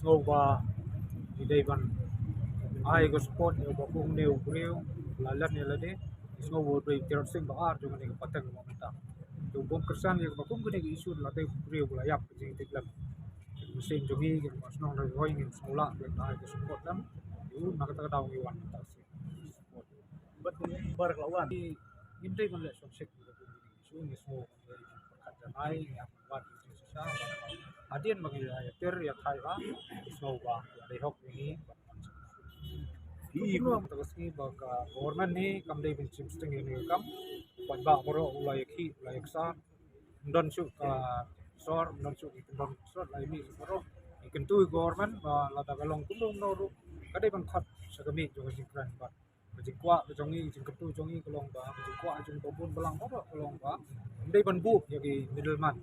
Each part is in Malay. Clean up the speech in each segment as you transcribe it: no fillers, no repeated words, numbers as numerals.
Snowba di Dayban ai go sport yo ba kung neu breu lalat ni lade Snow doi tir sing ba ar jo ni patang mo menta to bom kersan yo ba kung gani isu la dai breu la yap jing tiklam mesin jo hi ge mas nong na hoi ngin smola be ai go sport lam yu na ka daw ni wan ta si sport but bar lawan in dai man le so sek isu ni so kat janai ya wat sa adian bagi ya ter ya thai ba Snow ba dai hok ni Ibu terus ni baga government ni kam dai bin chim sting ni kam pat ba moro ulai ki ulai sa don su ka sor don su don sor lai mi moro ikan tu government ba la da galong kulung no ru kadai ban khat sa kami jo jing kran ba jing kwa jong ni jing ketu jong ni kolong ba jing kwa jing bobun balang moro kolong ba dai ban bu ya ki middleman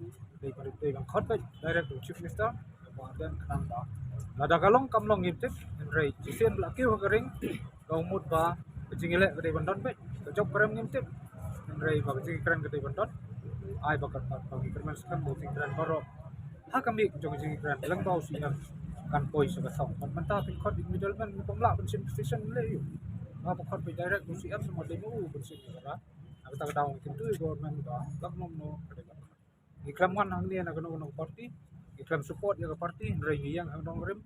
dai ban khat ba direct to chief minister ba dan kan ba Lada kalong kamlong ngintip rei jisen la kiu kering kau mut ba jingile gede bandon be jok kerem ngintip rei ba jing keren gede bandon ai ba kat ba kermen skan bo jing keren baro ha kami jong jing keren lang bau sinan kan poi sa kasong manta pin khot in middleman ni pamla ben sin station le yu ba ba khot be direct bu siap sama demo ben sin ra aku tak daung kintu government ba tak nom no gede ba ikram wan hang ni na kono party ikram support ya party rei yang hang dong rem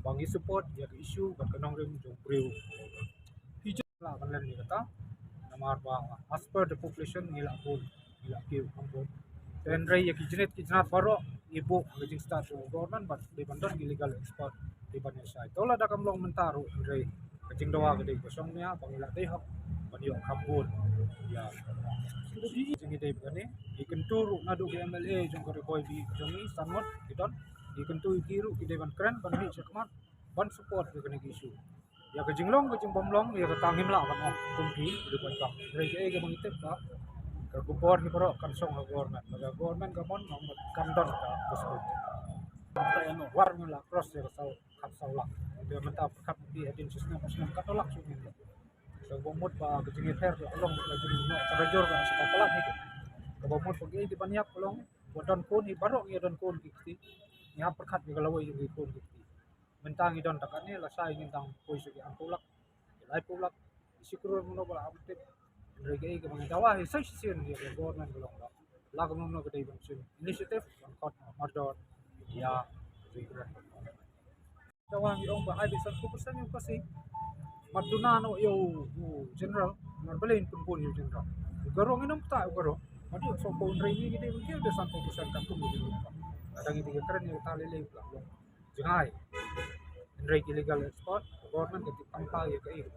bangi support ya issue ba kanong rem jong breu hijau la kan len ni kata namar ba as per the population nila bol nila kiu ambon then rei ya ki jenat baro ibu gajing start government but di bandon illegal export di bandon sai tola da kamlong mentaru rei gajing doa gede kosong nya bangila dei hak banyo kambon ya jingi dei bani ikenturu nadu ke MLA jong kore boy bi jongi sangot kidon ikentu ikiru kidai ban keren ban hi sekmat ban support ke kene isu ya ke jinglong ke jing bomlong ya ke tangim la ban ok kumpi di ban kang rege ke bang itep ka ke gubor ni baro kan song ha government ka mon ngom kan don ka posbut ta ano war ni la cross ya sau kap sau la de menta kap di edin sistem muslim katolak su ni so bomut ba ke jingi ter la long la juri no sarajor ka sa kapala ni ke bomut pagi di banyak long wadon kun ni baro ya don kun kiti यहाँ पर खात निकला हुआ ये कोड दिखती mentang idon takane la sai ngintang poiso ki angkulak lai pulak sikuro mo ba update regay ke mga dawa he sai sien ni government golong ba la ko no gede ban sin initiative on court mardor ya zikra dawa ngi ong ba ai bisan ko persen yung kasi maduna no yo general narbalain pun pun yo general garong inom ta garo madi so ko rei ni gede ban kyo besan ko persen kan ko mo kadang itu keren yang tali lagi belakang jangai Enrique illegal export government ketik tanpa ya kayak